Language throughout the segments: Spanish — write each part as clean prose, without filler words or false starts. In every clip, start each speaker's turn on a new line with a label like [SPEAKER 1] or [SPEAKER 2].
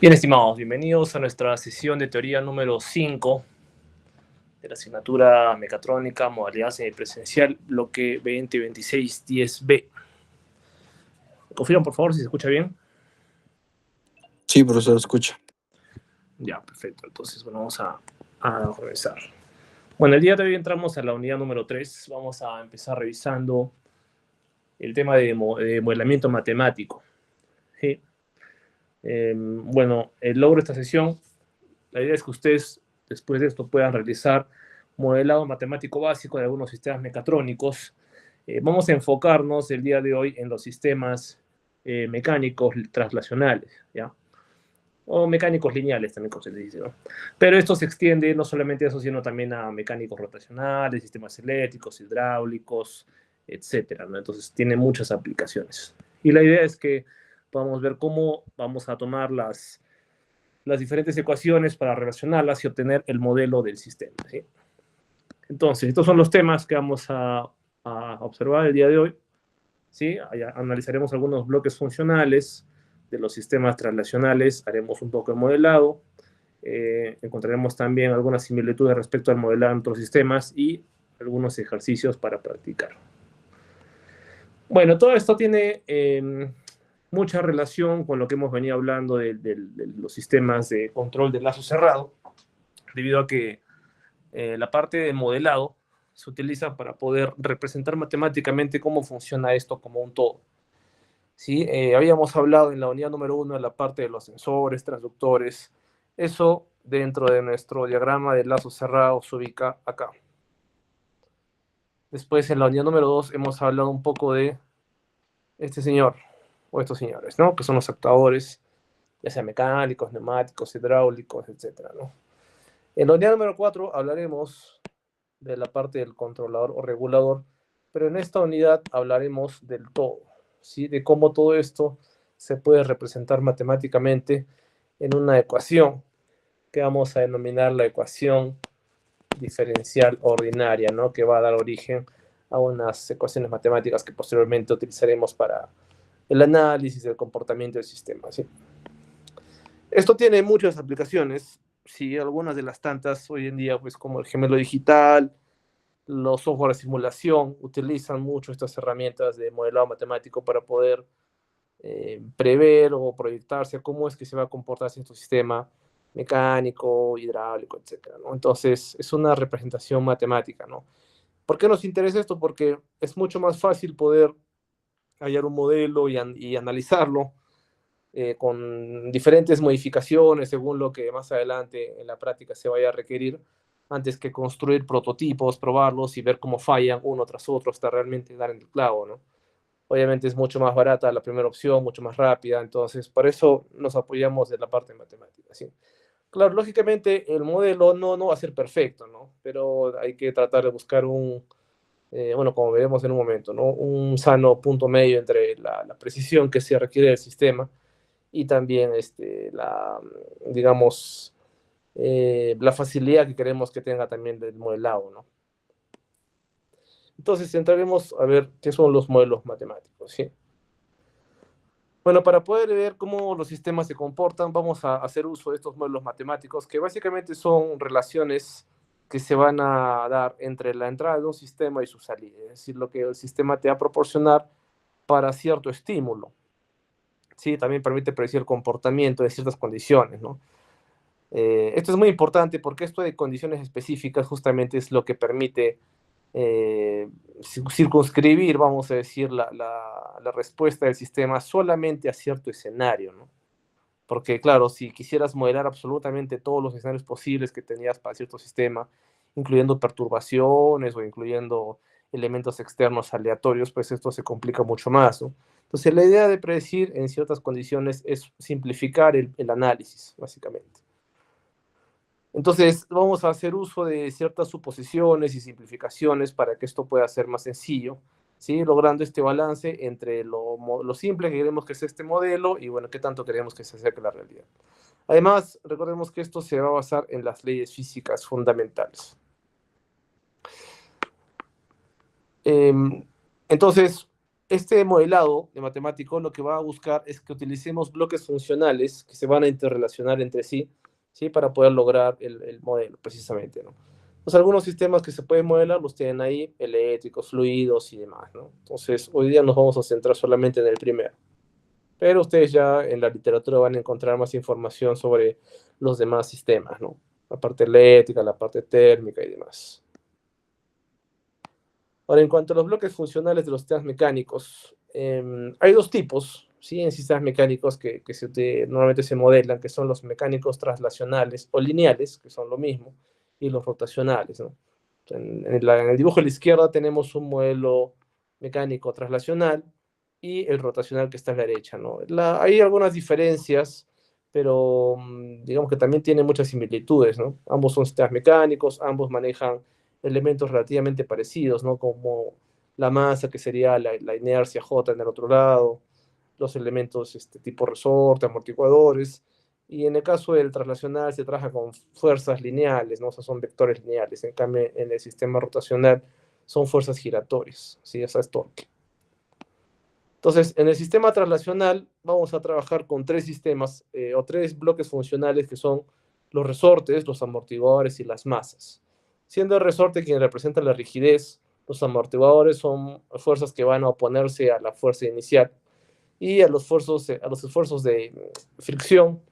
[SPEAKER 1] Bien, estimados, bienvenidos a nuestra sesión de teoría número 5 de la asignatura Mecatrónica, modalidad semipresencial, bloque 2026-10B. ¿Confirman, por favor, si se escucha bien?
[SPEAKER 2] Sí, profesor, escucha.
[SPEAKER 1] Ya, perfecto. Entonces, bueno, vamos a comenzar. Bueno, el día de hoy entramos a la unidad número 3. Vamos a empezar revisando el tema de modelamiento matemático. ¿Sí? Bueno, el logro de esta sesión, la idea es que ustedes, después de esto, puedan realizar modelado matemático básico de algunos sistemas mecatrónicos. Vamos a enfocarnos el día de hoy en los sistemas mecánicos traslacionales, ¿ya? O mecánicos lineales también, como se les dice, ¿no? Pero esto se extiende no solamente a eso, sino también a mecánicos rotacionales, sistemas eléctricos, hidráulicos, etcétera, ¿no? Entonces tiene muchas aplicaciones. Y la idea es que podamos ver cómo vamos a tomar las diferentes ecuaciones para relacionarlas y obtener el modelo del sistema, ¿sí? Entonces, estos son los temas que vamos a observar el día de hoy, ¿sí? Analizaremos algunos bloques funcionales de los sistemas translacionales, haremos un poco de modelado, encontraremos también algunas similitudes respecto al modelado en otros sistemas y algunos ejercicios para practicar. Bueno, todo esto tiene mucha relación con lo que hemos venido hablando de los sistemas de control de lazo cerrado, debido a que la parte de modelado se utiliza para poder representar matemáticamente cómo funciona esto como un todo. ¿Sí? Habíamos hablado en la unidad número 1 de la parte de los sensores, transductores. Eso dentro de nuestro diagrama de lazo cerrado se ubica acá. Después en la unidad número 2 hemos hablado un poco de este señor, o estos señores, ¿no? Que son los actuadores, ya sea mecánicos, neumáticos, hidráulicos, etc., ¿no? En la unidad número 4 hablaremos de la parte del controlador o regulador, pero en esta unidad hablaremos del todo, ¿sí? De cómo todo esto se puede representar matemáticamente en una ecuación que vamos a denominar la ecuación diferencial ordinaria, ¿no? Que va a dar origen a unas ecuaciones matemáticas que posteriormente utilizaremos para el análisis del comportamiento del sistema, ¿sí? Esto tiene muchas aplicaciones, sí, algunas de las tantas hoy en día, pues como el gemelo digital, los software de simulación utilizan mucho estas herramientas de modelado matemático para poder prever o proyectarse cómo es que se va a comportar cierto sistema mecánico, hidráulico, etcétera, ¿no? Entonces, es una representación matemática, ¿no? ¿Por qué nos interesa esto? Porque es mucho más fácil poder hallar un modelo y analizarlo con diferentes modificaciones según lo que más adelante en la práctica se vaya a requerir, antes que construir prototipos, probarlos y ver cómo fallan uno tras otro hasta realmente dar en el clavo, ¿no? Obviamente es mucho más barata la primera opción, mucho más rápida, entonces por eso nos apoyamos de la parte de matemática, ¿sí? Claro, lógicamente el modelo no va a ser perfecto, ¿no? Pero hay que tratar de buscar bueno, como veremos en un momento, ¿no? Un sano punto medio entre la precisión que se requiere del sistema y también, digamos, la facilidad que queremos que tenga también del modelado, ¿no? Entonces entraremos a ver qué son los modelos matemáticos, ¿sí? Bueno, para poder ver cómo los sistemas se comportan, vamos a hacer uso de estos modelos matemáticos, que básicamente son relaciones que se van a dar entre la entrada de un sistema y su salida, es decir, lo que el sistema te va a proporcionar para cierto estímulo. Sí, también permite predecir el comportamiento de ciertas condiciones, ¿no? Esto es muy importante porque esto de condiciones específicas justamente es lo que permite circunscribir, vamos a decir, la respuesta del sistema solamente a cierto escenario, ¿no? Porque, claro, si quisieras modelar absolutamente todos los escenarios posibles que tenías para cierto sistema, incluyendo perturbaciones o incluyendo elementos externos aleatorios, pues esto se complica mucho más, ¿no? Entonces, la idea de predecir en ciertas condiciones es simplificar el análisis, básicamente. Entonces, vamos a hacer uso de ciertas suposiciones y simplificaciones para que esto pueda ser más sencillo, ¿sí? Logrando este balance entre lo simple que queremos que sea este modelo y, bueno, qué tanto queremos que se acerque a la realidad. Además, recordemos que esto se va a basar en las leyes físicas fundamentales. Entonces, este modelado de matemático lo que va a buscar es que utilicemos bloques funcionales que se van a interrelacionar entre sí, ¿sí? Para poder lograr el modelo, precisamente, ¿no? Pues algunos sistemas que se pueden modelar los tienen ahí, eléctricos, fluidos y demás, ¿no? Entonces, hoy día nos vamos a centrar solamente en el primero. Pero ustedes ya en la literatura van a encontrar más información sobre los demás sistemas, ¿no? La parte eléctrica, la parte térmica y demás. Ahora, en cuanto a los bloques funcionales de los sistemas mecánicos, hay dos tipos, ¿sí? En sistemas mecánicos que normalmente se modelan, que son los mecánicos traslacionales o lineales, que son lo mismo, y los rotacionales, ¿no? En el dibujo a la izquierda tenemos un modelo mecánico traslacional y el rotacional que está a la derecha, ¿no? Hay algunas diferencias, pero digamos que también tienen muchas similitudes, ¿no? Ambos son sistemas mecánicos, ambos manejan elementos relativamente parecidos, ¿no? Como la masa, que sería la inercia J en el otro lado, los elementos tipo resorte, amortiguadores, y en el caso del traslacional se trabaja con fuerzas lineales, ¿no? O sea, son vectores lineales. En cambio, en el sistema rotacional son fuerzas giratorias, ¿sí? Esa es torque. Entonces, en el sistema traslacional vamos a trabajar con tres sistemas o tres bloques funcionales que son los resortes, los amortiguadores y las masas. Siendo el resorte quien representa la rigidez, los amortiguadores son fuerzas que van a oponerse a la fuerza inicial y a los esfuerzos de fricción,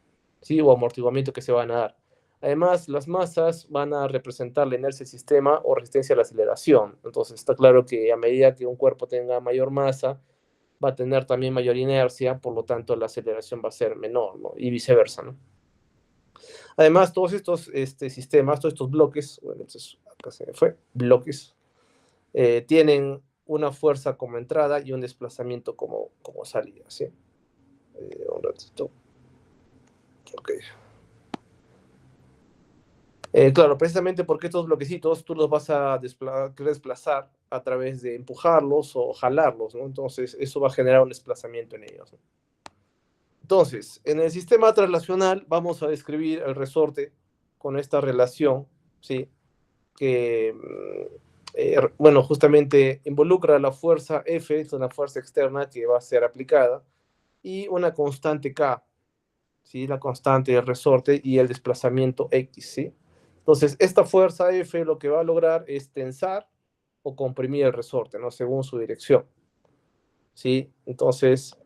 [SPEAKER 1] ¿sí? O amortiguamiento que se van a dar. Además, las masas van a representar la inercia del sistema o resistencia a la aceleración. Entonces, está claro que a medida que un cuerpo tenga mayor masa, va a tener también mayor inercia, por lo tanto la aceleración va a ser menor, ¿no? Y viceversa, ¿no? Además, todos estos sistemas, todos estos bloques, bueno, entonces acá se me fue, bloques, tienen una fuerza como entrada y un desplazamiento como salida, ¿sí? Un ratito. Ok. Claro, precisamente porque estos bloquecitos tú los vas a desplazar a través de empujarlos o jalarlos, ¿no? Entonces, eso va a generar un desplazamiento en ellos, ¿no? Entonces, en el sistema traslacional vamos a describir el resorte con esta relación, ¿sí? Que, bueno, justamente involucra la fuerza F, es una fuerza externa que va a ser aplicada, y una constante K, ¿sí? La constante del resorte y el desplazamiento X, ¿sí? Entonces, esta fuerza F lo que va a lograr es tensar o comprimir el resorte, ¿no? Según su dirección, ¿sí? Entonces,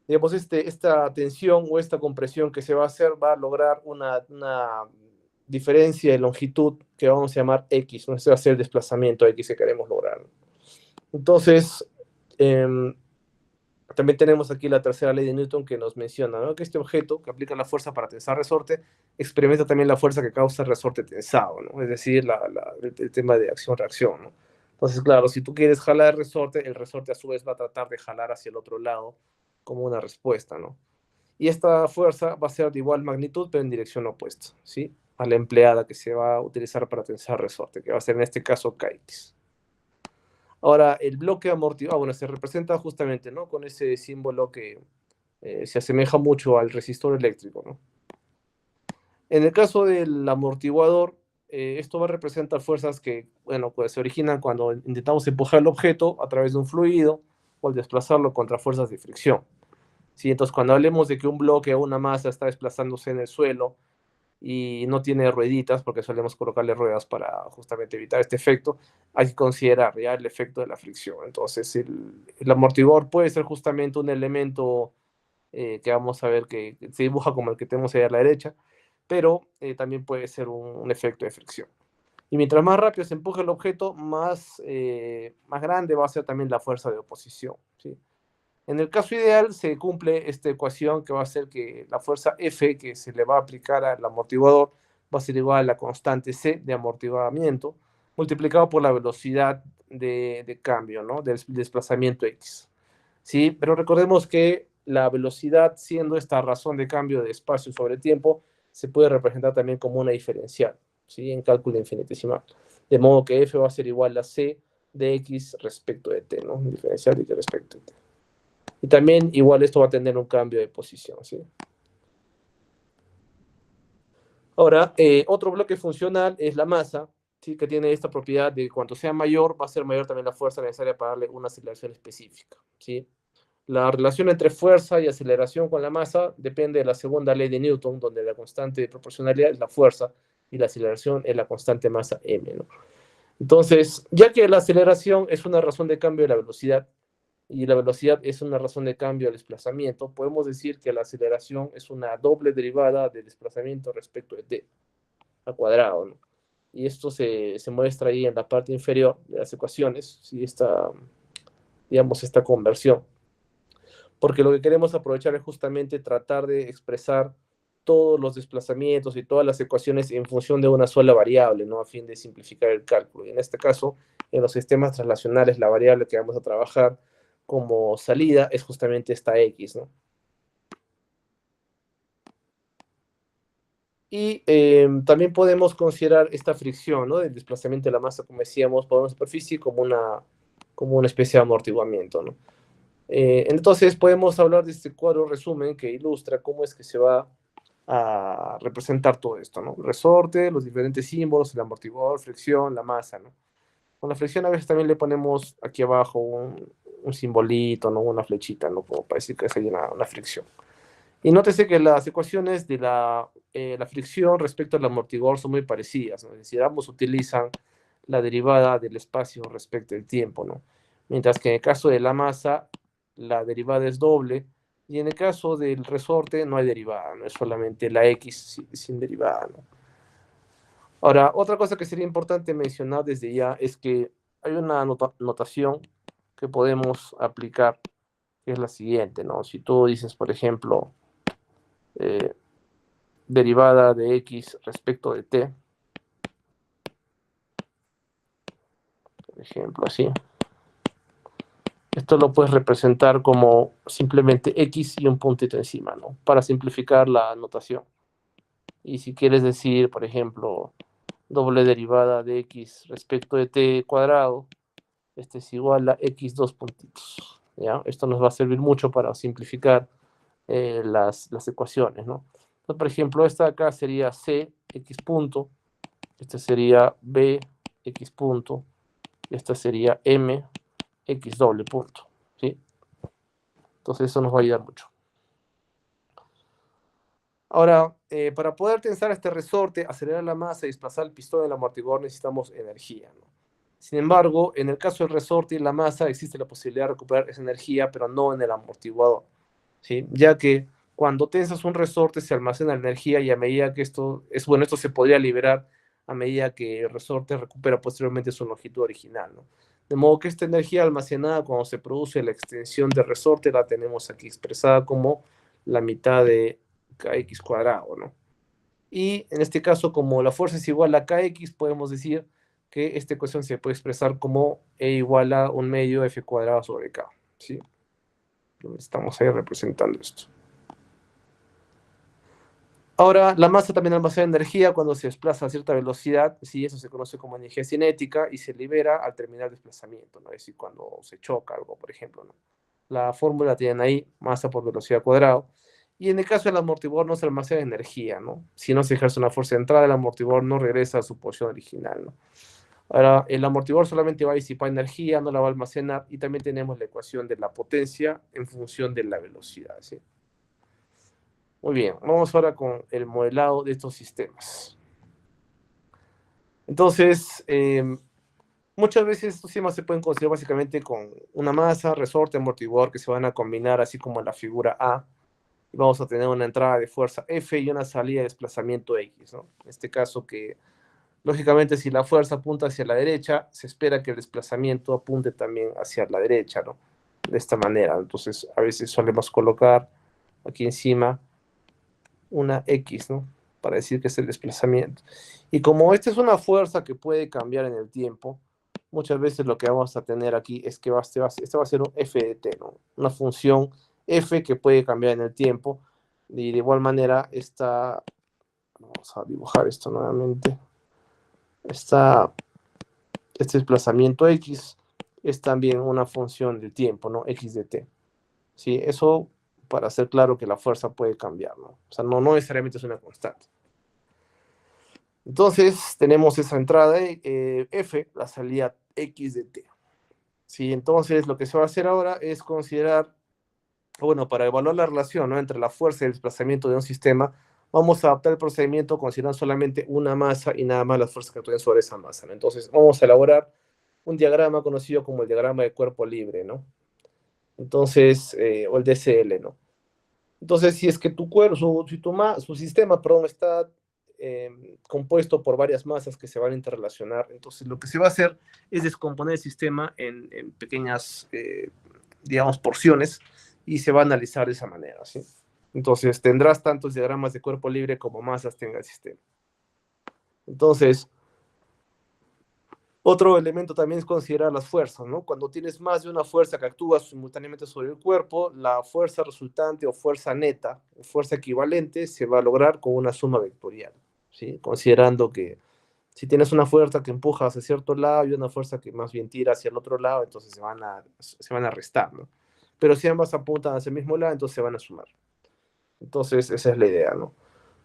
[SPEAKER 1] digamos, esta tensión o esta compresión que se va a hacer va a lograr una diferencia de longitud que vamos a llamar X, ¿no? Ese va a ser el desplazamiento X que queremos lograr. Entonces, también tenemos aquí la tercera ley de Newton que nos menciona, ¿no? Que este objeto que aplica la fuerza para tensar resorte experimenta también la fuerza que causa el resorte tensado, ¿no? Es decir, el tema de acción-reacción, ¿no? Entonces, claro, si tú quieres jalar el resorte a su vez va a tratar de jalar hacia el otro lado como una respuesta, ¿no? Y esta fuerza va a ser de igual magnitud, pero en dirección opuesta, ¿sí? A la empleada que se va a utilizar para tensar resorte, que va a ser en este caso Kx. Ahora, el bloque amortiguador, bueno, se representa justamente, ¿no? Con ese símbolo que se asemeja mucho al resistor eléctrico, ¿no? En el caso del amortiguador, esto va a representar fuerzas que, bueno, pues se originan cuando intentamos empujar el objeto a través de un fluido o al desplazarlo contra fuerzas de fricción. ¿Sí? Entonces, cuando hablemos de que un bloque o una masa está desplazándose en el suelo y no tiene rueditas, porque solemos colocarle ruedas para justamente evitar este efecto, hay que considerar ya el efecto de la fricción. Entonces, el amortiguador puede ser justamente un elemento que vamos a ver que se dibuja como el que tenemos ahí a la derecha, pero también puede ser un efecto de fricción. Y mientras más rápido se empuje el objeto, más grande va a ser también la fuerza de oposición, ¿sí? En el caso ideal se cumple esta ecuación que va a ser que la fuerza F que se le va a aplicar al amortiguador va a ser igual a la constante C de amortiguamiento multiplicado por la velocidad de cambio, ¿no? Del desplazamiento X. ¿Sí? Pero recordemos que la velocidad, siendo esta razón de cambio de espacio sobre tiempo, se puede representar también como una diferencial, ¿sí? En cálculo infinitesimal. De modo que F va a ser igual a C de X respecto de T, ¿no? Diferencial de X respecto de T. Y también igual esto va a tener un cambio de posición, ¿sí? Ahora, otro bloque funcional es la masa, ¿sí? Que tiene esta propiedad de que cuanto sea mayor, va a ser mayor también la fuerza necesaria para darle una aceleración específica, ¿sí? La relación entre fuerza y aceleración con la masa depende de la segunda ley de Newton, donde la constante de proporcionalidad es la fuerza y la aceleración es la constante masa m, ¿no? Entonces, ya que la aceleración es una razón de cambio de la velocidad y la velocidad es una razón de cambio del desplazamiento, podemos decir que la aceleración es una doble derivada del desplazamiento respecto de t al cuadrado, ¿no? Y esto se muestra ahí en la parte inferior de las ecuaciones, ¿sí? Digamos, esta conversión. Porque lo que queremos aprovechar es justamente tratar de expresar todos los desplazamientos y todas las ecuaciones en función de una sola variable, ¿no? A fin de simplificar el cálculo. Y en este caso, en los sistemas translacionales, la variable que vamos a trabajar como salida es justamente esta x, ¿no? Y también podemos considerar esta fricción, ¿no? Del desplazamiento de la masa, como decíamos, por una superficie como una especie de amortiguamiento, ¿no? Entonces podemos hablar de este cuadro resumen que ilustra cómo es que se va a representar todo esto, ¿no? Resorte, los diferentes símbolos, el amortiguador, fricción, la masa, ¿no? Con la fricción a veces también le ponemos aquí abajo un simbolito, ¿no? Una flechita, ¿no? Como para decir que hay una fricción. Y nótese que las ecuaciones de la fricción respecto al amortiguador son muy parecidas, ¿no? Es decir, ambos utilizan la derivada del espacio respecto del tiempo, ¿no? Mientras que en el caso de la masa, la derivada es doble, y en el caso del resorte no hay derivada, ¿no? Es solamente la x sin derivada, ¿no? Ahora, otra cosa que sería importante mencionar desde ya es que hay una notación que podemos aplicar, que es la siguiente, ¿no? Si tú dices, por ejemplo, eh, derivada de x respecto de t, por ejemplo, así. Esto lo puedes representar como simplemente x y un puntito encima, ¿no? Para simplificar la notación. Y si quieres decir, por ejemplo, doble derivada de x respecto de t cuadrado, este es igual a x dos puntitos, ¿ya? Esto nos va a servir mucho para simplificar las ecuaciones, ¿no? Entonces, por ejemplo, esta de acá sería c, x punto, este sería b, x punto, y esta sería m, x doble punto, ¿sí? Entonces eso nos va a ayudar mucho. Ahora, para poder tensar este resorte, acelerar la masa y desplazar el pistón del amortiguador necesitamos energía, ¿no? Sin embargo, en el caso del resorte y la masa existe la posibilidad de recuperar esa energía, pero no en el amortiguador, ¿sí? Ya que cuando tensas un resorte se almacena la energía y a medida que esto se podría liberar a medida que el resorte recupera posteriormente su longitud original, ¿no? De modo que esta energía almacenada cuando se produce la extensión del resorte la tenemos aquí expresada como la mitad de kx cuadrado, ¿no? Y en este caso, como la fuerza es igual a kx, podemos decir que esta ecuación se puede expresar como E igual a un medio f cuadrado sobre k, ¿sí? Estamos ahí representando esto. Ahora, la masa también almacena energía cuando se desplaza a cierta velocidad, ¿sí? Eso se conoce como energía cinética y se libera al terminar el desplazamiento, ¿no? Es decir, cuando se choca algo, por ejemplo, ¿no? La fórmula tienen ahí, masa por velocidad cuadrado. Y en el caso del amortiguador no se almacena energía, ¿no? Si no se ejerce una fuerza de entrada, el amortiguador no regresa a su posición original, ¿no? Ahora, el amortiguador solamente va a disipar energía, no la va a almacenar, y también tenemos la ecuación de la potencia en función de la velocidad, ¿sí? Muy bien, vamos ahora con el modelado de estos sistemas. Entonces, muchas veces estos sistemas se pueden considerar básicamente con una masa, resorte, amortiguador que se van a combinar así como en la figura A. Y vamos a tener una entrada de fuerza F y una salida de desplazamiento X, ¿no? En este caso que, lógicamente, si la fuerza apunta hacia la derecha, se espera que el desplazamiento apunte también hacia la derecha, ¿no? De esta manera. Entonces, a veces solemos colocar aquí encima una X, ¿no? Para decir que es el desplazamiento. Y como esta es una fuerza que puede cambiar en el tiempo, muchas veces lo que vamos a tener aquí es que este va a ser un f de t, ¿no? Una función f que puede cambiar en el tiempo. Y de igual manera, vamos a dibujar esto nuevamente. Este desplazamiento x es también una función del tiempo, ¿no? X de t. ¿Sí? Eso para hacer claro que la fuerza puede cambiar, ¿no? O sea, no necesariamente es una constante. Entonces, tenemos esa entrada F, la salida X de T. ¿Sí? Entonces, lo que se va a hacer ahora es considerar, bueno, para evaluar la relación, ¿no?, entre la fuerza y el desplazamiento de un sistema, vamos a adaptar el procedimiento considerando solamente una masa y nada más las fuerzas que actúen sobre esa masa, ¿no? Entonces, vamos a elaborar un diagrama conocido como el diagrama de cuerpo libre, ¿no? Entonces, o el DCL, ¿no? Entonces, si es que tu cuerpo, su sistema, perdón, está compuesto por varias masas que se van a interrelacionar, entonces lo que se va a hacer es descomponer el sistema en pequeñas, digamos, porciones, y se va a analizar de esa manera, ¿sí? Entonces, tendrás tantos diagramas de cuerpo libre como masas tenga el sistema. Entonces, otro elemento también es considerar las fuerzas, ¿no? Cuando tienes más de una fuerza que actúa simultáneamente sobre el cuerpo, la fuerza resultante o fuerza neta, o fuerza equivalente, se va a lograr con una suma vectorial, ¿sí? Considerando que si tienes una fuerza que empuja hacia cierto lado y una fuerza que más bien tira hacia el otro lado, entonces se van a restar, ¿no? Pero si ambas apuntan hacia el mismo lado, entonces se van a sumar. Entonces, esa es la idea, ¿no?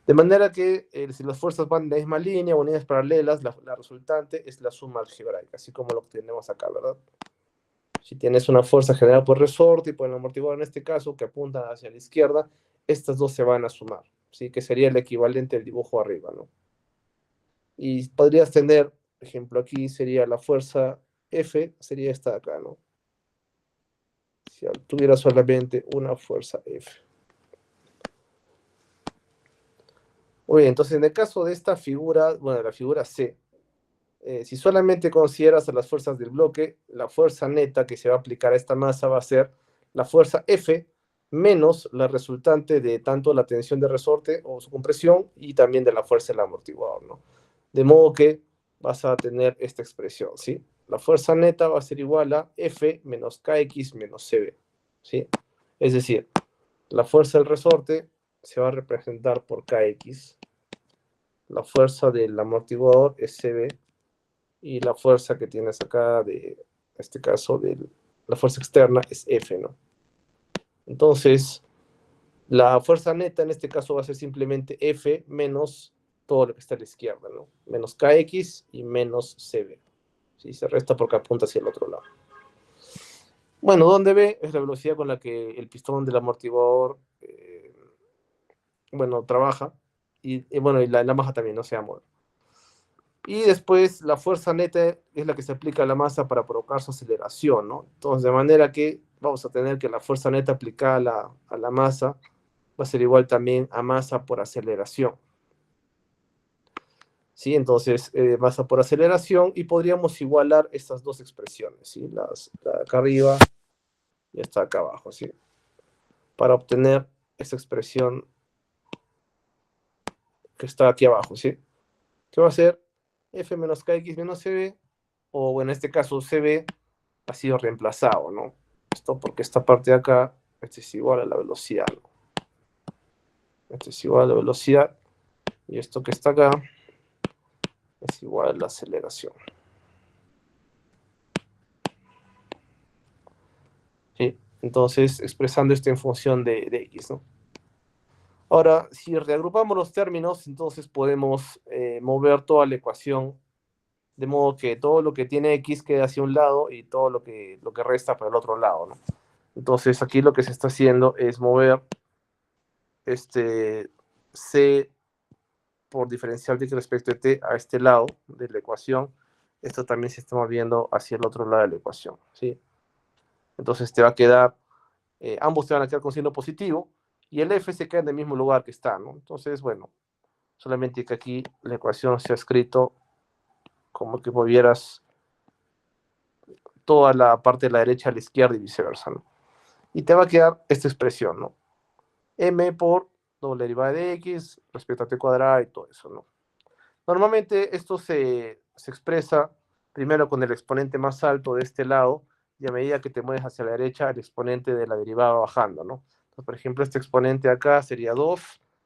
[SPEAKER 1] De manera que si las fuerzas van en la misma línea o en líneas paralelas, la resultante es la suma algebraica, así como lo que tenemos acá, ¿verdad? Si tienes una fuerza generada por resorte y por el amortiguador en este caso, que apuntan hacia la izquierda, estas dos se van a sumar, ¿sí? Que sería el equivalente del dibujo arriba, ¿no? Y podrías tener, por ejemplo, aquí sería la fuerza F, sería esta de acá, ¿no? Si tuviera solamente una fuerza F. Muy bien, entonces en el caso de esta figura, bueno, la figura C, si solamente consideras a las fuerzas del bloque, la fuerza neta que se va a aplicar a esta masa va a ser la fuerza F menos la resultante de tanto la tensión de resorte o su compresión y también de la fuerza del amortiguador, ¿no? De modo que vas a tener esta expresión, ¿sí? La fuerza neta va a ser igual a F menos KX menos CB, ¿sí? Es decir, la fuerza del resorte se va a representar por KX, la fuerza del amortiguador es CB, y la fuerza que tienes acá, en este caso, la fuerza externa es F, ¿no? Entonces, la fuerza neta en este caso va a ser simplemente F menos todo lo que está a la izquierda, ¿no? Menos KX y menos CB. ¿Sí? Se resta porque apunta hacia el otro lado. Bueno, donde B es la velocidad con la que el pistón del amortiguador, bueno, trabaja. Y bueno, y la masa también, no se mueve. Y después la fuerza neta es la que se aplica a la masa para provocar su aceleración, ¿no? Entonces, de manera que vamos a tener que la fuerza neta aplicada a la masa va a ser igual también a masa por aceleración. ¿Sí? Entonces, masa por aceleración, y podríamos igualar estas dos expresiones, ¿sí? La de acá arriba y esta de acá abajo, ¿sí? Para obtener esta expresión que está aquí abajo, ¿sí? ¿Qué va a ser? F menos KX menos CB, o en este caso CB ha sido reemplazado, ¿no? Esto porque esta parte de acá, este es igual a la velocidad, ¿no? Este es igual a la velocidad, y esto que está acá es igual a la aceleración. ¿Sí? Entonces, expresando esto en función de X, ¿no? Ahora, si reagrupamos los términos, entonces podemos mover toda la ecuación, de modo que todo lo que tiene X queda hacia un lado y todo lo que resta para el otro lado, ¿no? Entonces, aquí lo que se está haciendo es mover este C por diferencial de respecto de t a este lado de la ecuación. Esto también se está moviendo hacia el otro lado de la ecuación, ¿sí? Entonces te va a quedar, ambos te van a quedar con signo positivo, y el f se queda en el mismo lugar que está, ¿no? Entonces, bueno, solamente que aquí la ecuación se ha escrito como que movieras toda la parte de la derecha a la izquierda y viceversa, ¿no? Y te va a quedar esta expresión, ¿no? M por doble derivada de x respecto a t cuadrada y todo eso, ¿no? Normalmente esto se expresa primero con el exponente más alto de este lado, y a medida que te mueves hacia la derecha, el exponente de la derivada va bajando, ¿no? Entonces, por ejemplo, este exponente acá sería 2,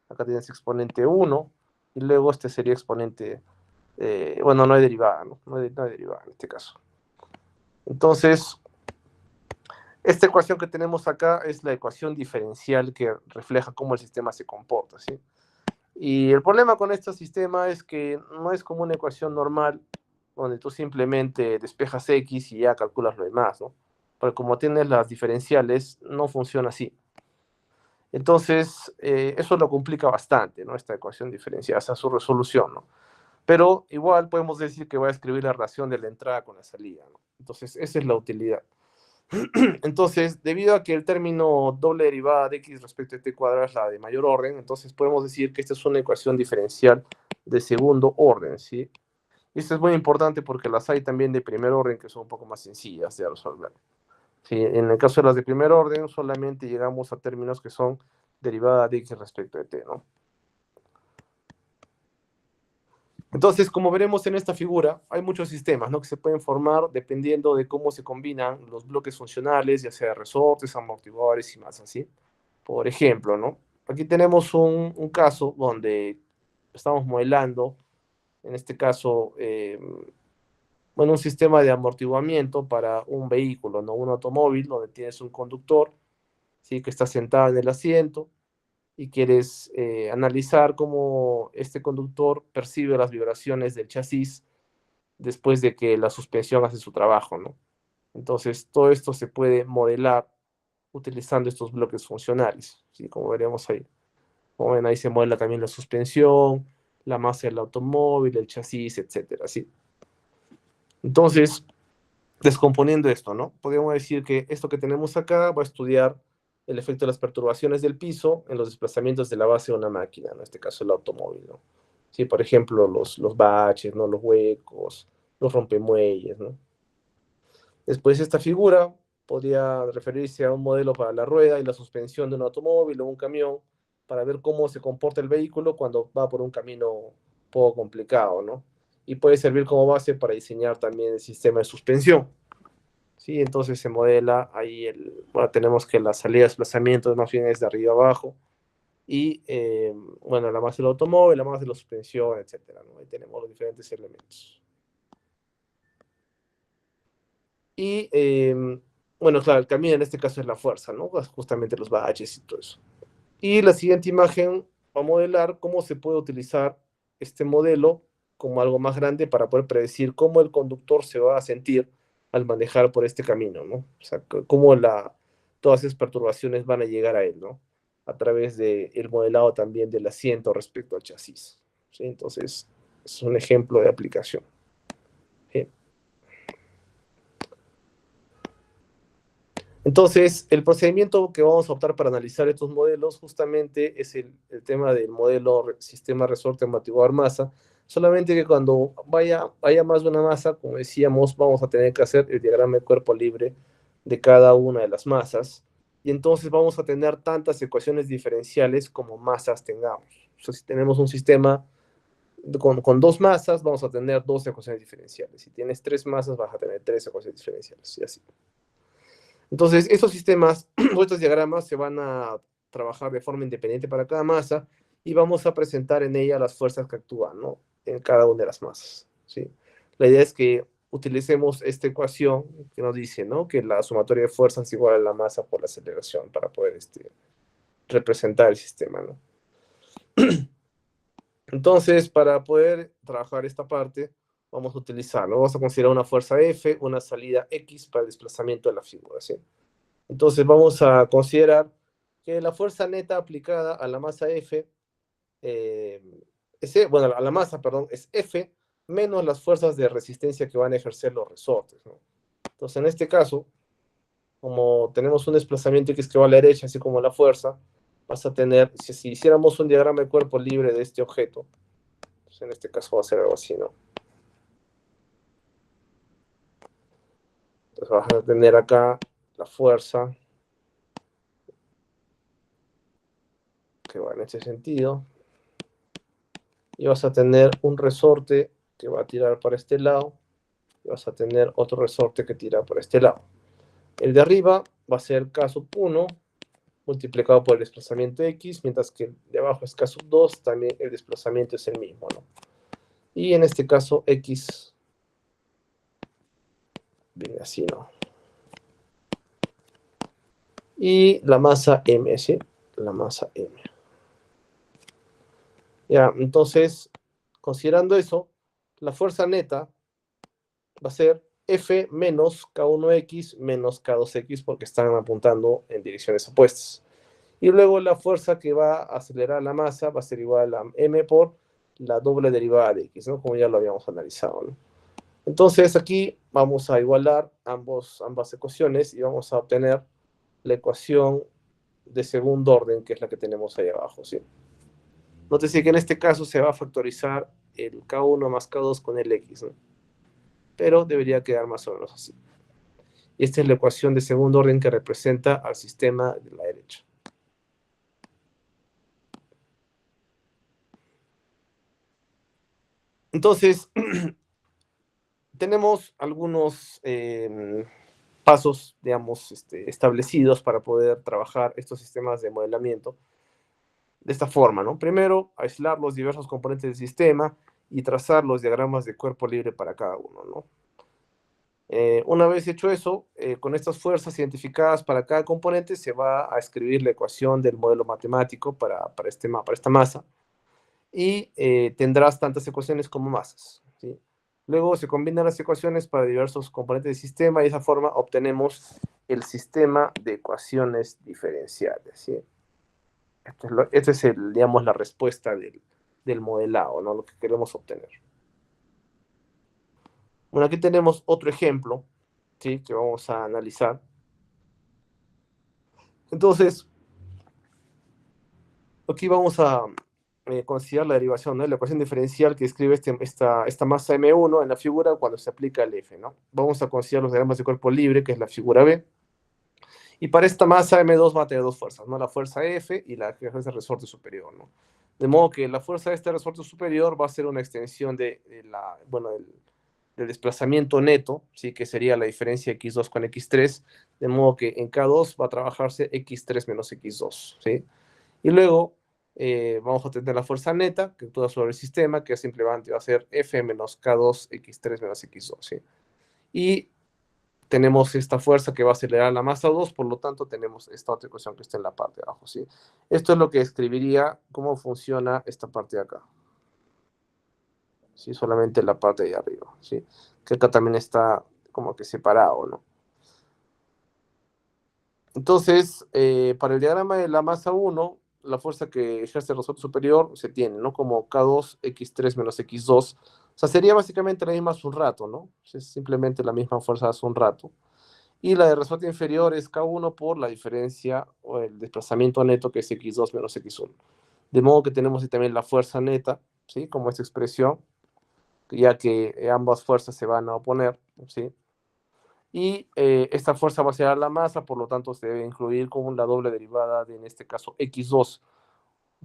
[SPEAKER 1] acá tienes exponente 1, y luego este sería exponente, bueno, no hay derivada, ¿no? No hay derivada en este caso. Entonces, esta ecuación que tenemos acá es la ecuación diferencial que refleja cómo el sistema se comporta, ¿sí? Y el problema con este sistema es que no es como una ecuación normal donde tú simplemente despejas X y ya calculas lo demás, ¿no? Porque como tienes las diferenciales, no funciona así. Entonces, eso lo complica bastante, ¿no? Esta ecuación diferencial, hasta su resolución, ¿no? Pero igual podemos decir que voy a escribir la relación de la entrada con la salida, ¿no? Entonces, esa es la utilidad. Entonces, debido a que el término doble derivada de x respecto a t cuadrado es la de mayor orden, entonces podemos decir que esta es una ecuación diferencial de segundo orden, ¿sí? Y esto es muy importante porque las hay también de primer orden que son un poco más sencillas de resolver. ¿Sí? En el caso de las de primer orden, solamente llegamos a términos que son derivada de x respecto de t, ¿no? Entonces, como veremos en esta figura, hay muchos sistemas, ¿no? Que se pueden formar dependiendo de cómo se combinan los bloques funcionales, ya sea resortes, amortiguadores y más así. Por ejemplo, ¿no? Aquí tenemos un caso donde estamos modelando, en este caso, bueno, un sistema de amortiguamiento para un vehículo, ¿no? Un automóvil donde tienes un conductor, ¿sí? Que está sentado en el asiento y quieres analizar cómo este conductor percibe las vibraciones del chasis después de que la suspensión hace su trabajo, ¿no? Entonces, todo esto se puede modelar utilizando estos bloques funcionales, ¿sí? Como veremos ahí. Como ven, ahí se modela también la suspensión, la masa del automóvil, el chasis, etcétera, ¿sí? Entonces, descomponiendo esto, ¿no? Podríamos decir que esto que tenemos acá va a estudiar el efecto de las perturbaciones del piso en los desplazamientos de la base de una máquina, en este caso el automóvil, ¿no? Sí, por ejemplo, los baches, ¿no? Los huecos, los rompemuelles, ¿no? Después esta figura podría referirse a un modelo para la rueda y la suspensión de un automóvil o un camión para ver cómo se comporta el vehículo cuando va por un camino poco complicado, ¿no? Y puede servir como base para diseñar también el sistema de suspensión. Sí, entonces se modela ahí bueno, tenemos que la salida de desplazamiento más bien es de arriba abajo y, bueno, la masa del automóvil, la masa de la suspensión, etcétera, ¿no? Ahí tenemos los diferentes elementos. Y, bueno, claro, el camino en este caso es la fuerza, ¿no? Pues justamente los baches y todo eso. Y la siguiente imagen va a modelar cómo se puede utilizar este modelo como algo más grande para poder predecir cómo el conductor se va a sentir al manejar por este camino, ¿no? O sea, cómo todas esas perturbaciones van a llegar a él, ¿no? A través del modelado también del asiento respecto al chasis, ¿sí? Entonces, es un ejemplo de aplicación. ¿Sí? Entonces, el procedimiento que vamos a optar para analizar estos modelos justamente es el tema del modelo sistema resorte amortiguador masa, solamente que cuando haya más de una masa, como decíamos, vamos a tener que hacer el diagrama de cuerpo libre de cada una de las masas, y entonces vamos a tener tantas ecuaciones diferenciales como masas tengamos. O sea, si tenemos un sistema con dos masas, vamos a tener dos ecuaciones diferenciales. Si tienes tres masas, vas a tener tres ecuaciones diferenciales, y así. Entonces, estos sistemas o estos diagramas se van a trabajar de forma independiente para cada masa y vamos a presentar en ella las fuerzas que actúan, ¿no? En cada una de las masas, ¿sí? La idea es que utilicemos esta ecuación que nos dice, ¿no? Que la sumatoria de fuerzas es igual a la masa por la aceleración para poder representar el sistema, ¿no? Entonces, para poder trabajar esta parte, vamos a utilizarlo. Vamos a considerar una fuerza F, una salida X para el desplazamiento de la figura, ¿sí? Entonces vamos a considerar que la fuerza neta aplicada a la masa F, bueno, a la masa, perdón, es F menos las fuerzas de resistencia que van a ejercer los resortes, ¿no? Entonces, en este caso, como tenemos un desplazamiento X que va a la derecha, así como la fuerza, vas a tener, si hiciéramos un diagrama de cuerpo libre de este objeto, pues en este caso va a ser algo así, ¿no? Entonces vas a tener acá la fuerza que va en este sentido, y vas a tener un resorte que va a tirar para este lado, y vas a tener otro resorte que tira por este lado. El de arriba va a ser caso 1 multiplicado por el desplazamiento X, mientras que el de abajo es caso 2, también el desplazamiento es el mismo, ¿no? Y en este caso X viene así, ¿no? Y la masa M, ¿sí? La masa M. Ya, entonces, considerando eso, la fuerza neta va a ser F menos K1X menos K2X porque están apuntando en direcciones opuestas. Y luego la fuerza que va a acelerar la masa va a ser igual a M por la doble derivada de X, ¿no? Como ya lo habíamos analizado, ¿no? Entonces aquí vamos a igualar ambas ecuaciones y vamos a obtener la ecuación de segundo orden, que es la que tenemos ahí abajo, ¿sí? Nótese que en este caso se va a factorizar el K1 más K2 con el X, ¿no? Pero debería quedar más o menos así. Y esta es la ecuación de segundo orden que representa al sistema de la derecha. Entonces, tenemos algunos pasos, digamos, establecidos para poder trabajar estos sistemas de modelamiento de esta forma, ¿no? Primero, aislar los diversos componentes del sistema y trazar los diagramas de cuerpo libre para cada uno, ¿no? Una vez hecho eso, con estas fuerzas identificadas para cada componente, se va a escribir la ecuación del modelo matemático para esta masa y tendrás tantas ecuaciones como masas, ¿sí? Luego se combinan las ecuaciones para diversos componentes del sistema y de esa forma obtenemos el sistema de ecuaciones diferenciales, ¿sí? Este es digamos, la respuesta del modelado, ¿no? Lo que queremos obtener. Bueno, aquí tenemos otro ejemplo, ¿sí? Que vamos a analizar. Entonces, aquí vamos a considerar la derivación, ¿no? La ecuación diferencial que escribe esta masa M1 en la figura cuando se aplica el F, ¿no? Vamos a considerar los diagramas de cuerpo libre, que es la figura B. Y para esta masa M2 va a tener dos fuerzas, ¿no? La fuerza F y la fuerza de resorte superior, ¿no? De modo que la fuerza de este resorte superior va a ser una extensión del desplazamiento neto, ¿sí? Que sería la diferencia x2 con x3, de modo que en K2 va a trabajarse x3 menos x2, ¿sí? Y luego vamos a tener la fuerza neta que actúa sobre el sistema, que simplemente va a ser F menos K2 x3 menos x2, ¿sí? Y tenemos esta fuerza que va a acelerar la masa 2, por lo tanto tenemos esta otra ecuación que está en la parte de abajo, ¿sí? Esto es lo que escribiría cómo funciona esta parte de acá, ¿sí? Solamente la parte de arriba, ¿sí? Que acá también está como que separado, ¿no? Entonces, para el diagrama de la masa 1, la fuerza que ejerce el resorte superior se tiene, ¿no? Como K2, X3 menos X2. O sea, sería básicamente la misma hace un rato, ¿no? Es simplemente la misma fuerza hace un rato. Y la de resorte inferior es K1 por la diferencia o el desplazamiento neto que es X2 menos X1. De modo que tenemos ahí también la fuerza neta, ¿sí? Como esta expresión, ya que ambas fuerzas se van a oponer, ¿sí? Y esta fuerza va a ser la masa, por lo tanto se debe incluir como la doble derivada de, en este caso, x2.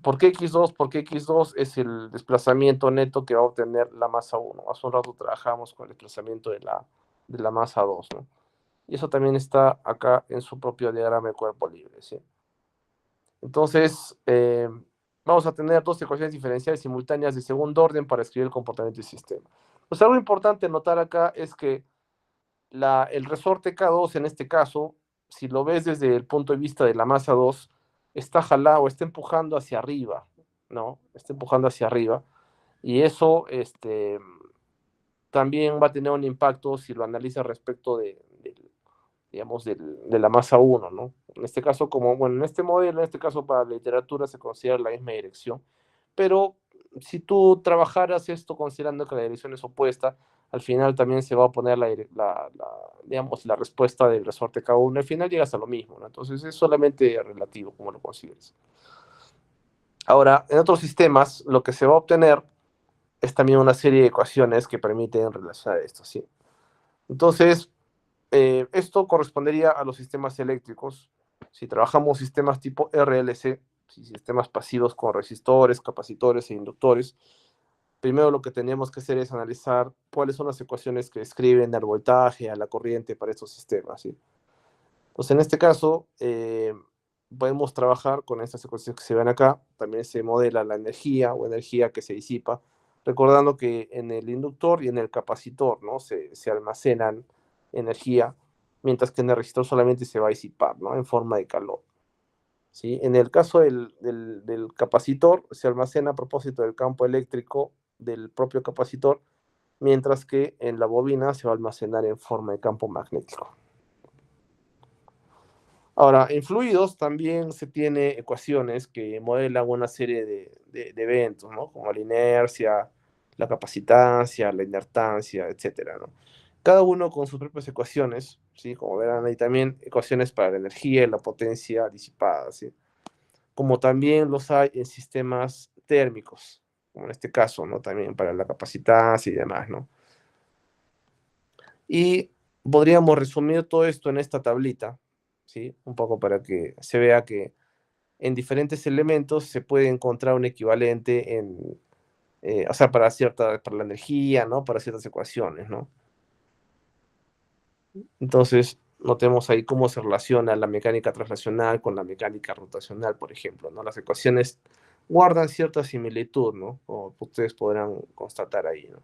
[SPEAKER 1] ¿Por qué x2? Porque x2 es el desplazamiento neto que va a obtener la masa 1. Hace un rato trabajamos con el desplazamiento de la masa 2, ¿no? Y eso también está acá en su propio diagrama de cuerpo libre, ¿sí? Entonces, vamos a tener dos ecuaciones diferenciales simultáneas de segundo orden para escribir el comportamiento del sistema. Pues algo importante notar acá es que el resorte K2 en este caso, si lo ves desde el punto de vista de la masa 2, está jalado, está empujando hacia arriba, ¿no? Está empujando hacia arriba. Y eso también va a tener un impacto si lo analizas respecto digamos, de la masa 1, ¿no? En este caso, bueno, en este modelo, en este caso para la literatura se considera la misma dirección, pero si tú trabajaras esto considerando que la dirección es opuesta, al final también se va a poner digamos, la respuesta del resorte K1, al final llegas a lo mismo, ¿no? Entonces es solamente relativo como lo consideres. Ahora, en otros sistemas, lo que se va a obtener es también una serie de ecuaciones que permiten relacionar esto, ¿sí? Entonces, esto correspondería a los sistemas eléctricos. Si trabajamos sistemas tipo RLC, sistemas pasivos con resistores, capacitores e inductores, primero lo que tenemos que hacer es analizar cuáles son las ecuaciones que describen el voltaje, a la corriente para estos sistemas, ¿sí? Entonces, en este caso, podemos trabajar con estas ecuaciones que se ven acá. También se modela la energía o energía que se disipa, recordando que en el inductor y en el capacitor, ¿no? se almacenan energía, mientras que en el resistor solamente se va a disipar, ¿no? En forma de calor. ¿sí? En el caso del capacitor, se almacena a propósito del campo eléctrico del propio capacitor, mientras que en la bobina se va a almacenar en forma de campo magnético. Ahora, en fluidos también se tiene ecuaciones que modelan una serie de eventos, ¿no? Como la inercia, la capacitancia, la inertancia, etcétera, ¿no? Cada uno con sus propias ecuaciones, ¿sí? Como verán, hay también ecuaciones para la energía y la potencia disipada, ¿sí? Como también los hay en sistemas térmicos, como en este caso, ¿no? También para la capacitancia y demás, ¿no? Y podríamos resumir todo esto en esta tablita, ¿sí? Un poco para que se vea que en diferentes elementos se puede encontrar un equivalente o sea, para la energía, ¿no? Para ciertas ecuaciones, ¿no? Entonces, notemos ahí cómo se relaciona la mecánica translacional con la mecánica rotacional, por ejemplo, ¿no? Las ecuaciones guardan cierta similitud, ¿no? Como ustedes podrán constatar ahí, ¿no?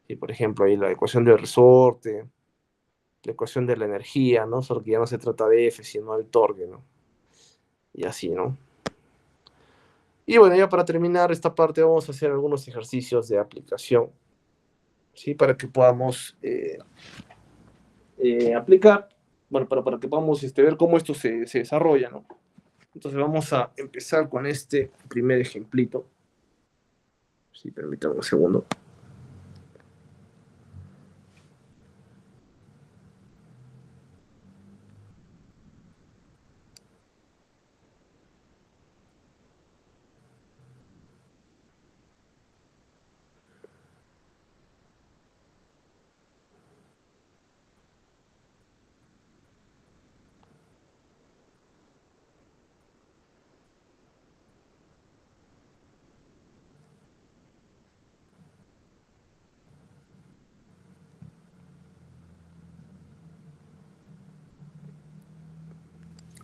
[SPEAKER 1] Y, por ejemplo, ahí la ecuación del resorte, la ecuación de la energía, ¿no? Solo que ya no se trata de F, sino del torque, ¿no? Y así, ¿no? Y bueno, ya para terminar esta parte vamos a hacer algunos ejercicios de aplicación, ¿sí? Para que podamos aplicar, bueno, para que podamos ver cómo esto se desarrolla, ¿no? Entonces vamos a empezar con este primer ejemplito. Sí, permítanme un segundo.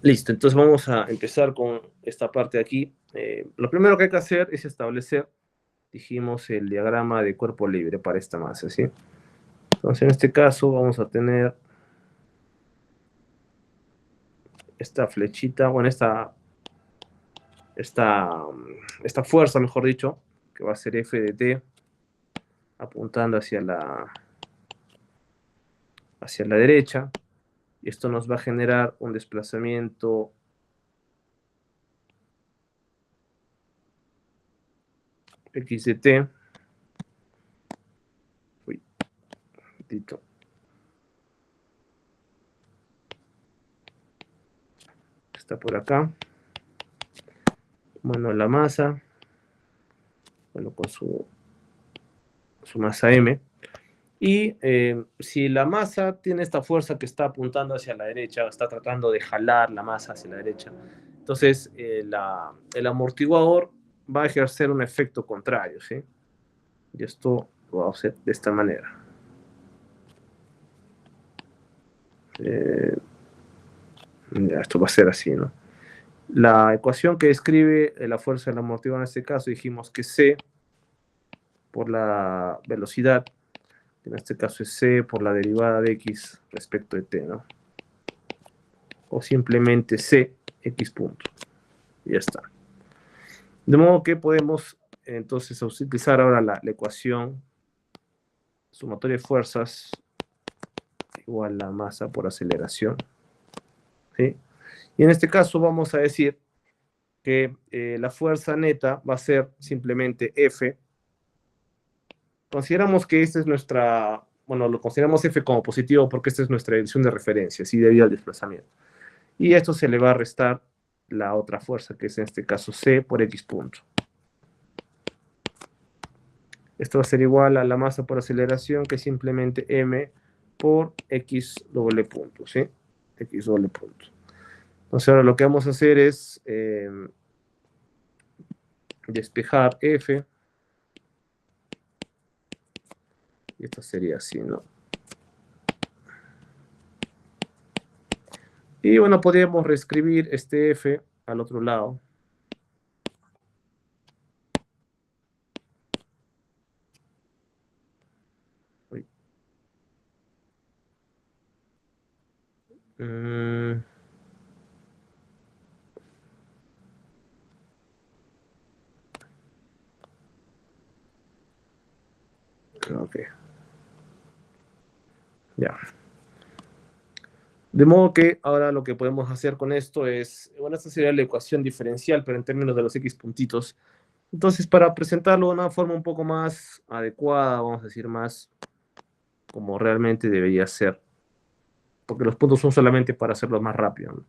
[SPEAKER 1] Listo, entonces vamos a empezar con esta parte de aquí. Lo primero que hay que hacer es establecer, dijimos, el diagrama de cuerpo libre para esta masa, ¿sí? Entonces en este caso vamos a tener esta flechita, bueno, esta fuerza, mejor dicho, que va a ser F de T, apuntando hacia la derecha. Y esto nos va a generar un desplazamiento X de T. Uy, tito. Está por acá. Bueno, la masa, bueno, con su masa M. Y si la masa tiene esta fuerza que está apuntando hacia la derecha, está tratando de jalar la masa hacia la derecha, entonces el amortiguador va a ejercer un efecto contrario, ¿sí? Y esto lo vamos a hacer de esta manera. Ya, esto va a ser así, ¿no? La ecuación que describe la fuerza del amortiguador en este caso, dijimos que C por la velocidad, en este caso es C por la derivada de X respecto de T, ¿no? O simplemente C, X punto. Y ya está. De modo que podemos entonces utilizar ahora la ecuación sumatoria de fuerzas igual a la masa por aceleración, ¿sí? Y en este caso vamos a decir que la fuerza neta va a ser simplemente F. Consideramos que esta es nuestra, bueno, lo consideramos F como positivo porque esta es nuestra dirección de referencia, ¿sí? Debido al desplazamiento. Y esto se le va a restar la otra fuerza, que es en este caso C por X punto. Esto va a ser igual a la masa por aceleración, que es simplemente M por X doble punto, ¿sí? X doble punto. Entonces ahora lo que vamos a hacer es despejar F. Y esto sería así, ¿no? Y bueno, podríamos reescribir este F al otro lado. Uy. Ok. Ya. De modo que ahora lo que podemos hacer con esto es, bueno, esta sería la ecuación diferencial, pero en términos de los x puntitos. Entonces, para presentarlo de una forma un poco más adecuada, vamos a decir más como realmente debería ser, porque los puntos son solamente para hacerlo más rápido, ¿no?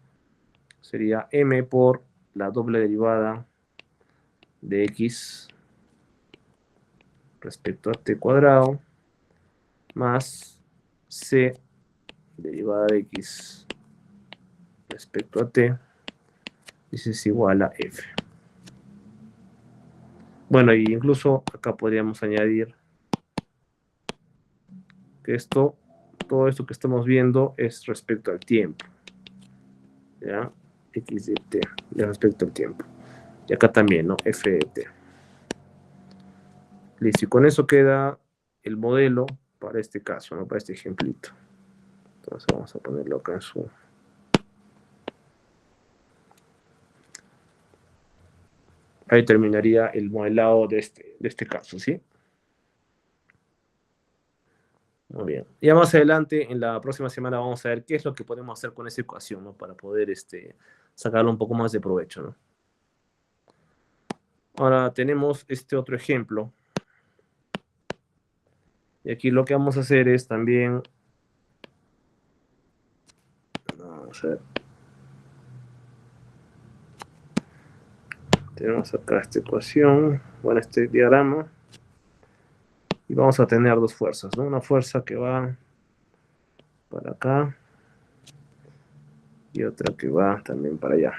[SPEAKER 1] Sería m por la doble derivada de x respecto a t cuadrado más c derivada de x respecto a t, y eso es igual a f. Bueno, y incluso acá podríamos añadir que todo esto que estamos viendo es respecto al tiempo, ¿ya? X de t, ya respecto al tiempo. Y acá también, ¿no? F de t. Listo, y con eso queda el modelo para este caso, ¿no? Para este ejemplito. Entonces vamos a ponerlo acá en su... Ahí terminaría el modelado de este caso, ¿sí? Muy bien. Ya más adelante, en la próxima semana, vamos a ver qué es lo que podemos hacer con esa ecuación, ¿no? Para poder sacarle un poco más de provecho, ¿no? Ahora tenemos este otro ejemplo. Y aquí lo que vamos a hacer es también... Vamos a ver. Tenemos acá esta ecuación, bueno, este diagrama. Y vamos a tener dos fuerzas, ¿no? Una fuerza que va para acá y otra que va también para allá.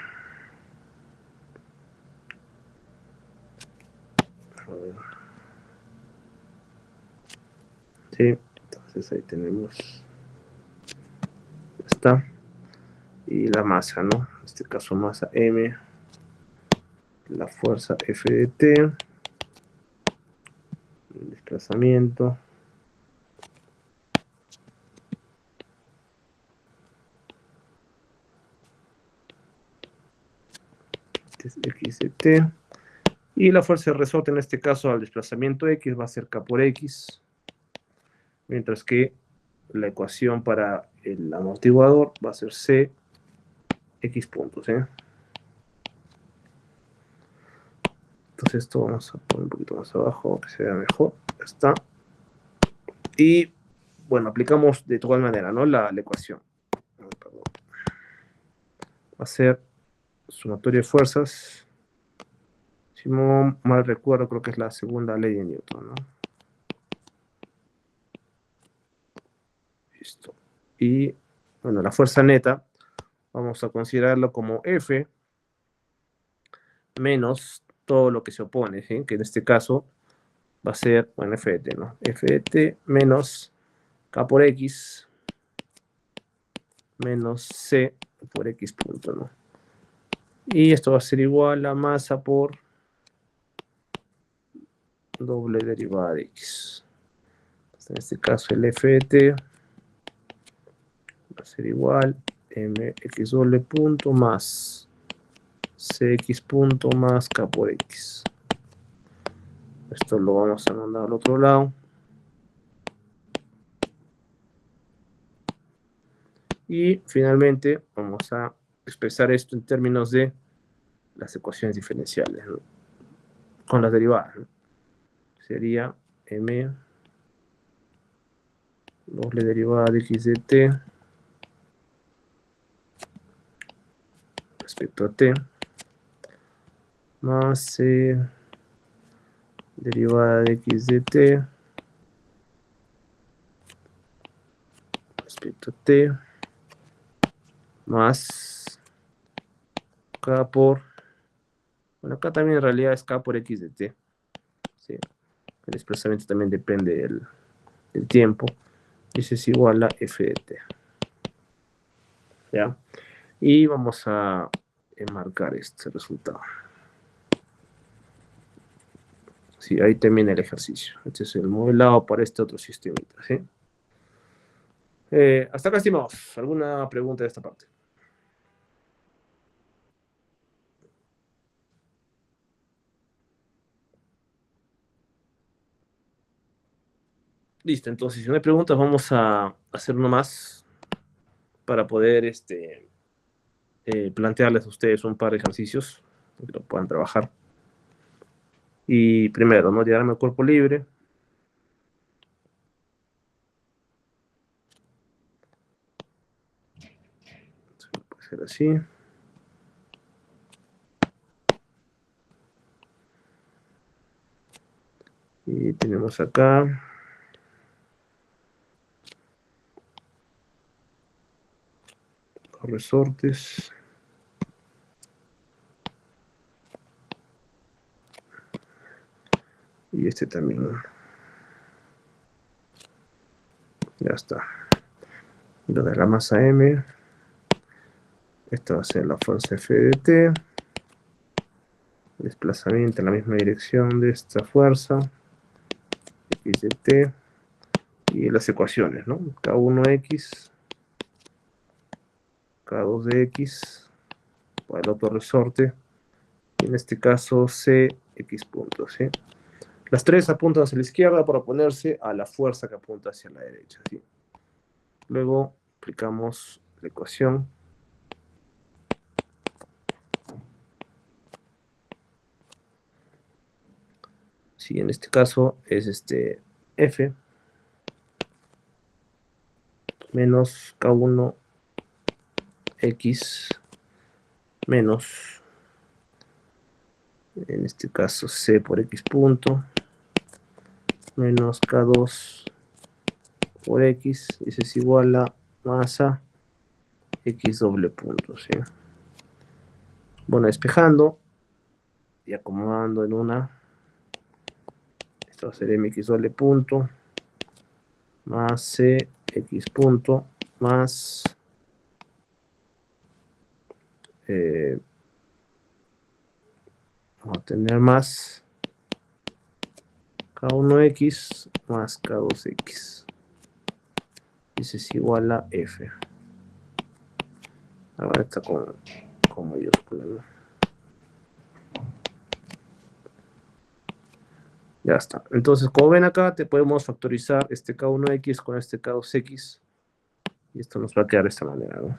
[SPEAKER 1] A ver. Sí, entonces ahí tenemos esta y la masa, ¿no? En este caso masa M, la fuerza F de T, el desplazamiento, este es X de T, y la fuerza de resorte en este caso al desplazamiento X va a ser K por X, mientras que la ecuación para el amortiguador va a ser C X puntos, ¿eh? Entonces esto vamos a poner un poquito más abajo, que se vea mejor. Ya está. Y bueno, aplicamos de igual manera, ¿no? La ecuación. Perdón. Va a ser sumatoria de fuerzas. Si no mal recuerdo, creo que es la segunda ley de Newton, ¿no? Listo. Y bueno, la fuerza neta, vamos a considerarlo como F menos todo lo que se opone, ¿sí? Que en este caso va a ser, bueno, F de T, ¿no? F de T menos K por X menos C por X punto, ¿no? Y esto va a ser igual a masa por doble derivada de X. Entonces, en este caso el F de T va a ser igual mx doble punto más cx punto más k por x. Esto lo vamos a mandar al otro lado. Y finalmente vamos a expresar esto en términos de las ecuaciones diferenciales, ¿no? Con las derivadas, ¿no? Sería m doble derivada de x de t respecto a t más c derivada de x de t respecto a t más k por, bueno, acá también en realidad es k por x de t, ¿sí? El desplazamiento también depende del tiempo, y eso es igual a f de t, ¿ya? Y vamos a enmarcar este resultado. Sí, ahí termina el ejercicio. Este es el modelado para este otro sistema, ¿sí? Hasta acá, estimados. ¿Alguna pregunta de esta parte? Listo, entonces si no hay preguntas, vamos a hacer uno más para poder plantearles a ustedes un par de ejercicios que lo puedan trabajar. Y primero, ¿no? Llevarme al cuerpo libre. Puede ser así. Y tenemos acá los resortes. Y este también. Ya está. Lo de la masa M. Esta va a ser la fuerza F de T. Desplazamiento en la misma dirección de esta fuerza. X de T. Y las ecuaciones, ¿no? K1X. K2 de X. Para el otro resorte. Y en este caso CX puntos, ¿sí? Las tres apuntan hacia la izquierda para oponerse a la fuerza que apunta hacia la derecha, ¿sí? Luego aplicamos la ecuación. Sí, en este caso es F menos K1X menos, en este caso C por X punto, menos K2 por X, eso es igual a masa X doble punto, ¿sí? Bueno, despejando y acomodando en una, esto va a ser MX doble punto, más CX punto, más vamos a tener más K1X más K2X. Eso es igual a F. Ahora está con mayúscula, ¿no? Ya está. Entonces, como ven acá, te podemos factorizar este K1X con este K2X. Y esto nos va a quedar de esta manera, ¿no?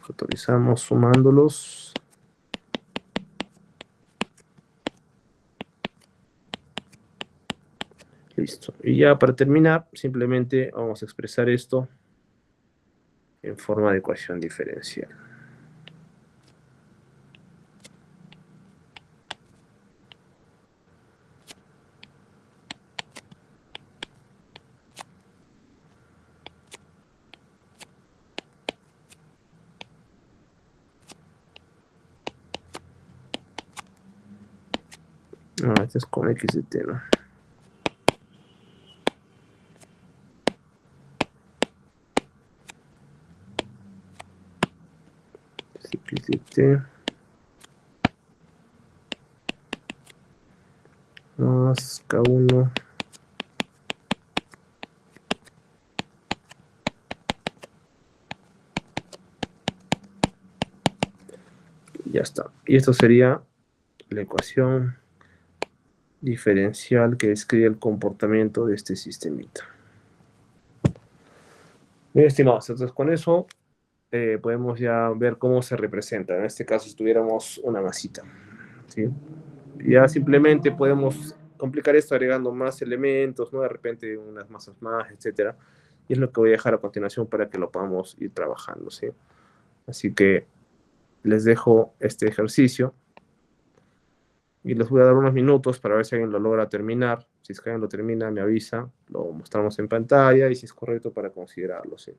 [SPEAKER 1] Factorizamos sumándolos. Listo. Y ya para terminar, simplemente vamos a expresar esto en forma de ecuación diferencial. Este es con X de T, ¿no? X de T más K1 y ya está. Y esto sería la ecuación diferencial que describe el comportamiento de este sistemita. Bien, estimados, entonces con eso podemos ya ver cómo se representa. En este caso, si tuviéramos una masita, ¿sí? Ya simplemente podemos complicar esto agregando más elementos, ¿no? De repente unas masas más, etcétera. Y es lo que voy a dejar a continuación para que lo podamos ir trabajando, ¿sí? Así que les dejo este ejercicio y les voy a dar unos minutos para ver si alguien lo logra terminar. Si es que alguien lo termina, me avisa, lo mostramos en pantalla y si es correcto para considerarlo, ¿sí?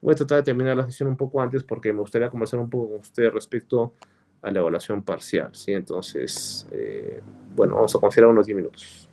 [SPEAKER 1] Voy a tratar de terminar la sesión un poco antes porque me gustaría conversar un poco con ustedes respecto a la evaluación parcial, ¿sí? Entonces, bueno, vamos a considerar unos 10 minutos.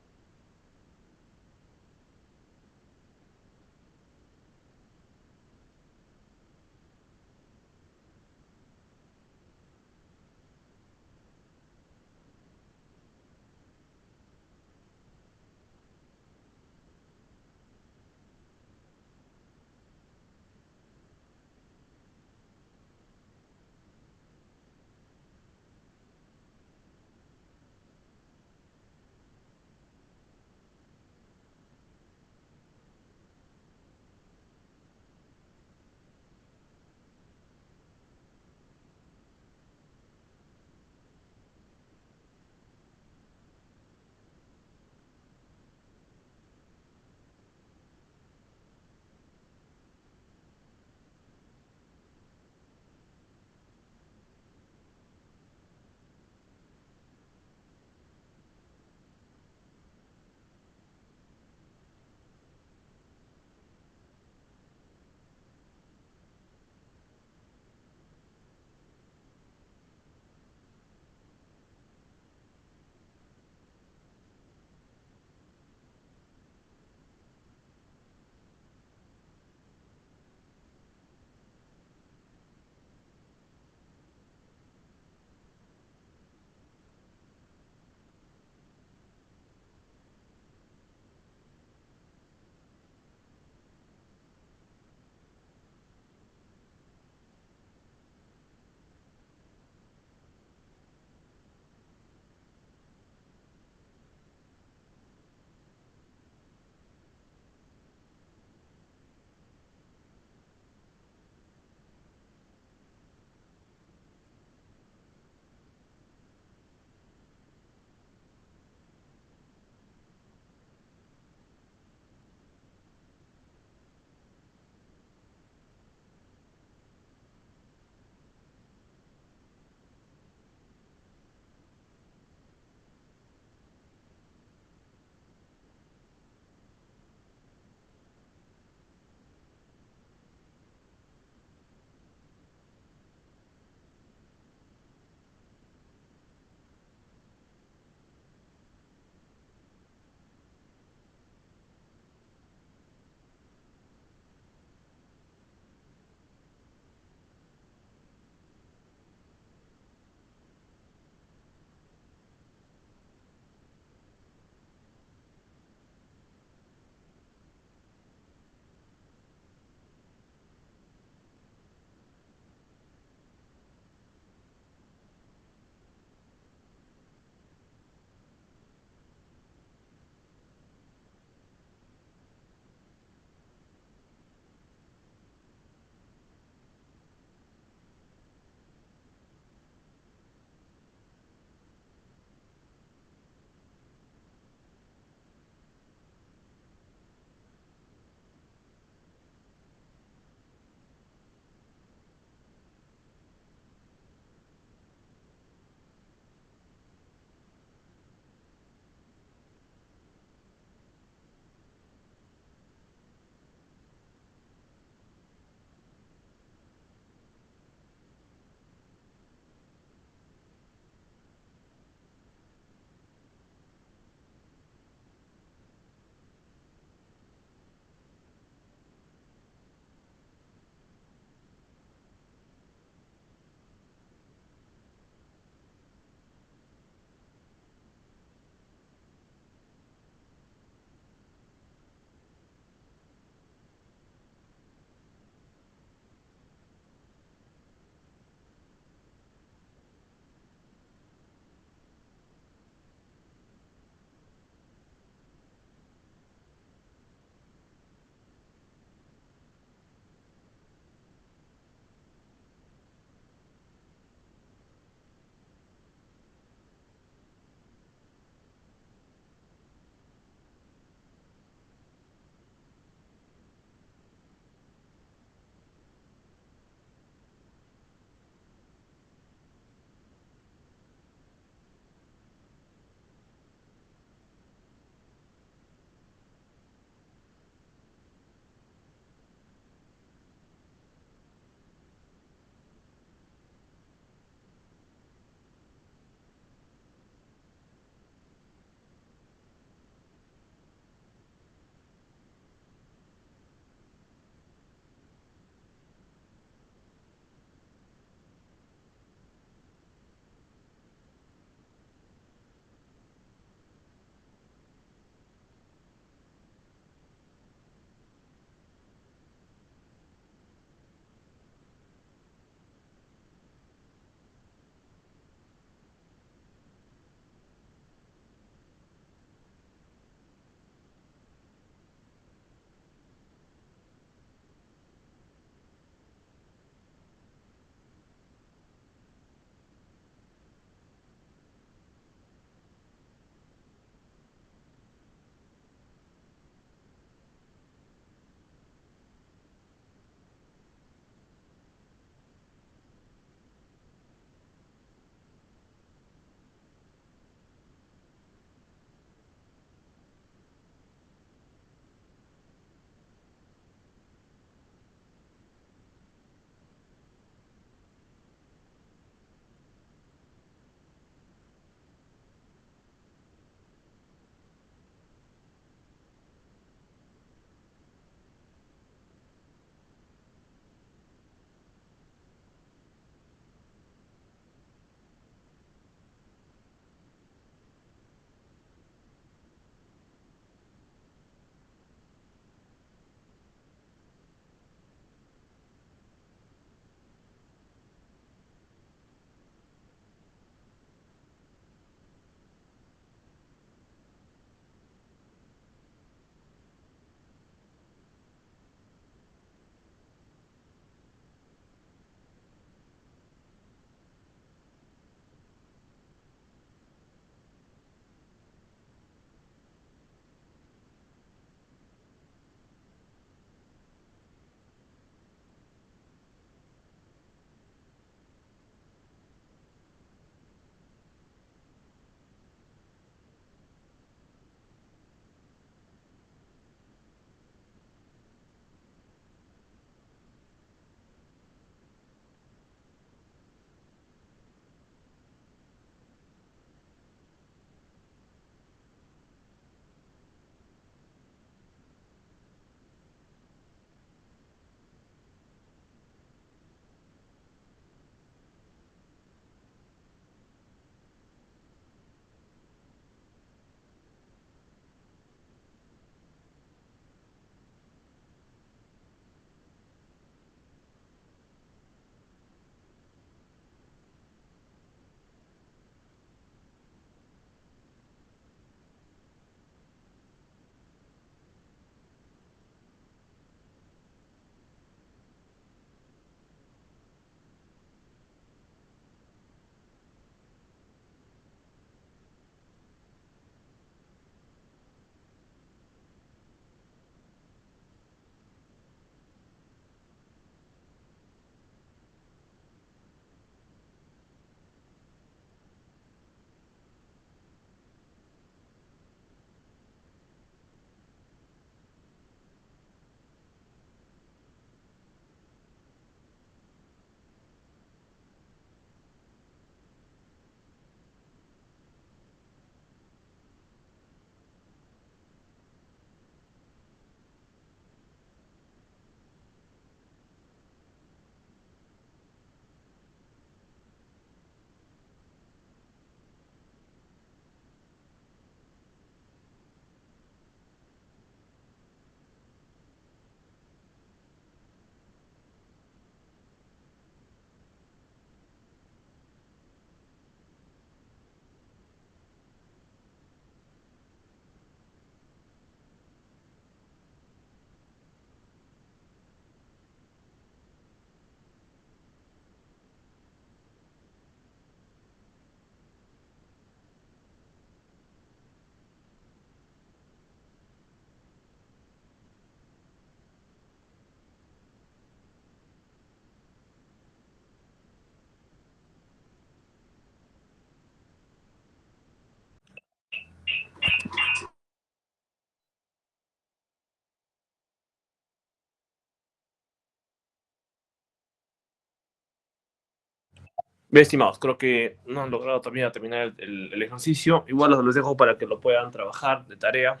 [SPEAKER 1] Bien, estimados, creo que no han logrado todavía terminar el ejercicio. Igual los dejo para que lo puedan trabajar de tarea.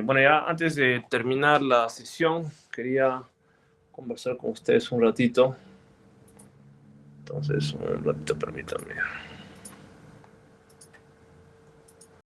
[SPEAKER 1] Bueno, ya antes de terminar la sesión, quería conversar con ustedes un ratito. Entonces, un ratito, permítanme.